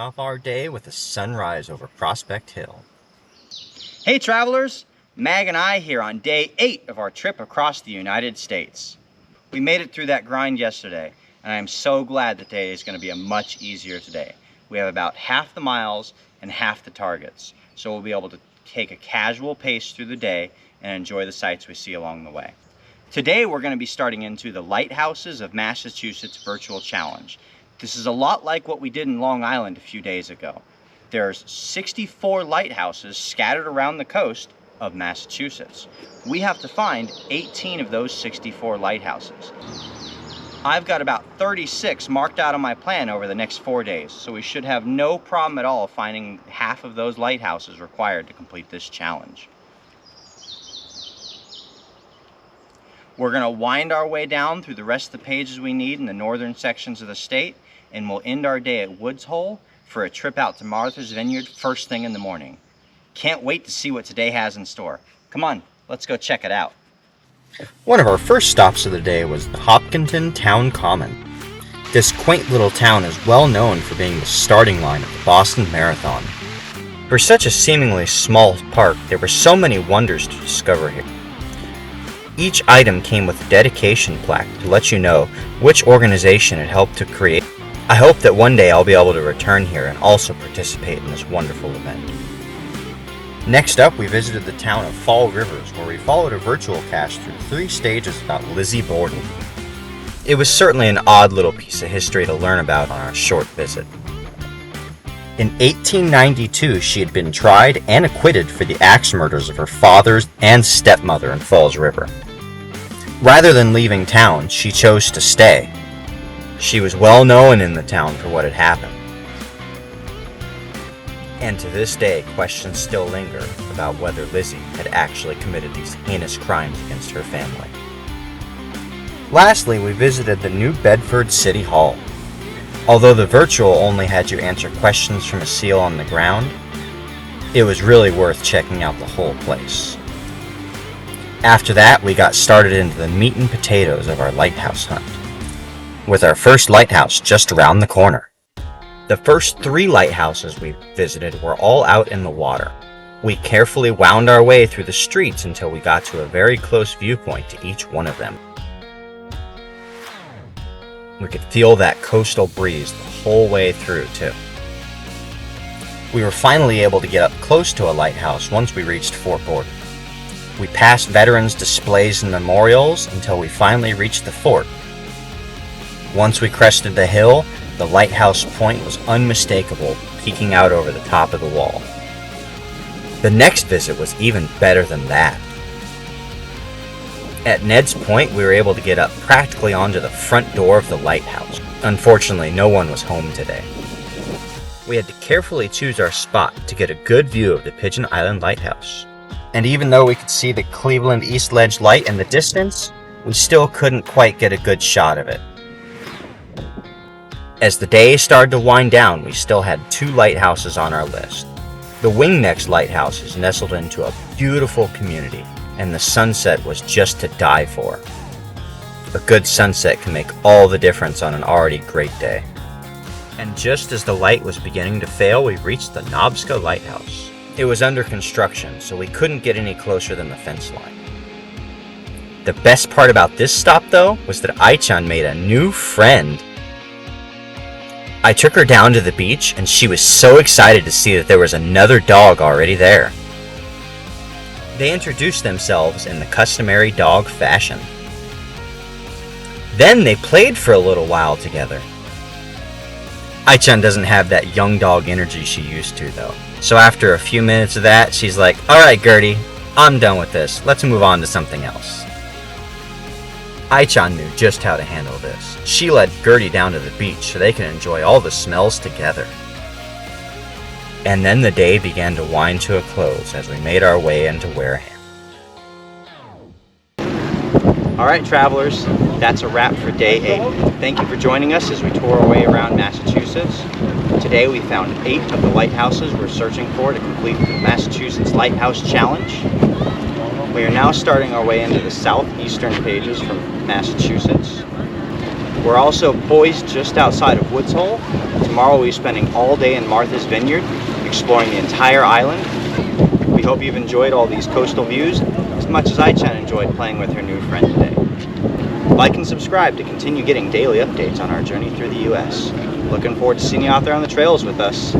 off our day with a sunrise over Prospect Hill. Hey travelers, Mag and I here on day 8 of our trip across the United States. We made it through that grind yesterday, and I am so glad that today is going to be a much easier today. We have about half the miles and half the targets, so we'll be able to take a casual pace through the day and enjoy the sights we see along the way. Today we're going to be starting into the Lighthouses of Massachusetts Virtual Challenge. This is a lot like what we did in Long Island a few days ago. There's 64 lighthouses scattered around the coast of Massachusetts. We have to find 18 of those 64 lighthouses. I've got about 36 marked out on my plan over the next 4 days, so we should have no problem at all finding half of those lighthouses required to complete this challenge. We're going to wind our way down through the rest of the pages we need in the northern sections of the state, and we'll end our day at Woods Hole for a trip out to Martha's Vineyard first thing in the morning. Can't wait to see what today has in store. Come on, let's go check it out. One of our first stops of the day was the Hopkinton Town Common. This quaint little town is well known for being the starting line of the Boston Marathon. For such a seemingly small park, there were so many wonders to discover here. Each item came with a dedication plaque to let you know which organization it helped to create. I hope that one day I'll be able to return here and also participate in this wonderful event. Next up, we visited the town of Fall Rivers, where we followed a virtual cache through 3 stages about Lizzie Borden. It was certainly an odd little piece of history to learn about on our short visit. In 1892, she had been tried and acquitted for the axe murders of her father and stepmother in Falls River. Rather than leaving town, she chose to stay. She was well known in the town for what had happened. And to this day, questions still linger about whether Lizzie had actually committed these heinous crimes against her family. Lastly, we visited the New Bedford City Hall. Although the virtual only had you answer questions from a seal on the ground, it was really worth checking out the whole place. After that, we got started into the meat and potatoes of our lighthouse hunt, with our first lighthouse just around the corner. The first 3 lighthouses we visited were all out in the water. We carefully wound our way through the streets until we got to a very close viewpoint to each one of them. We could feel that coastal breeze the whole way through, too. We were finally able to get up close to a lighthouse once we reached Fort Borden. We passed veterans' displays and memorials until we finally reached the fort. Once we crested the hill, the lighthouse point was unmistakable, peeking out over the top of the wall. The next visit was even better than that. At Ned's Point, we were able to get up practically onto the front door of the lighthouse. Unfortunately, no one was home today. We had to carefully choose our spot to get a good view of the Pigeon Island Lighthouse. And even though we could see the Cleveland East Ledge light in the distance, we still couldn't quite get a good shot of it. As the day started to wind down, we still had 2 lighthouses on our list. The Wingnecks Lighthouse is nestled into a beautiful community, and the sunset was just to die for. A good sunset can make all the difference on an already great day. And just as the light was beginning to fail, we reached the Nobska Lighthouse. It was under construction, so we couldn't get any closer than the fence line. The best part about this stop, though, was that Aichan made a new friend. I took her down to the beach, and she was so excited to see that there was another dog already there. They introduced themselves in the customary dog fashion. Then they played for a little while together. Aichan doesn't have that young dog energy she used to, though. So after a few minutes of that, she's like, "Alright, Gertie, I'm done with this. Let's move on to something else." Aichan knew just how to handle this. She led Gertie down to the beach so they could enjoy all the smells together. And then the day began to wind to a close as we made our way into Wareham. Alright travelers, that's a wrap for day 8. Thank you for joining us as we tour our way around Massachusetts. Today we found 8 of the lighthouses we're searching for to complete the Massachusetts Lighthouse Challenge. We are now starting our way into the southeastern pages from Massachusetts. We're also poised just outside of Woods Hole. Tomorrow we'll be spending all day in Martha's Vineyard, exploring the entire island. We hope you've enjoyed all these coastal views as much as I-chan enjoyed playing with her new friend today. Like and subscribe to continue getting daily updates on our journey through the US. Looking forward to seeing you out there on the trails with us.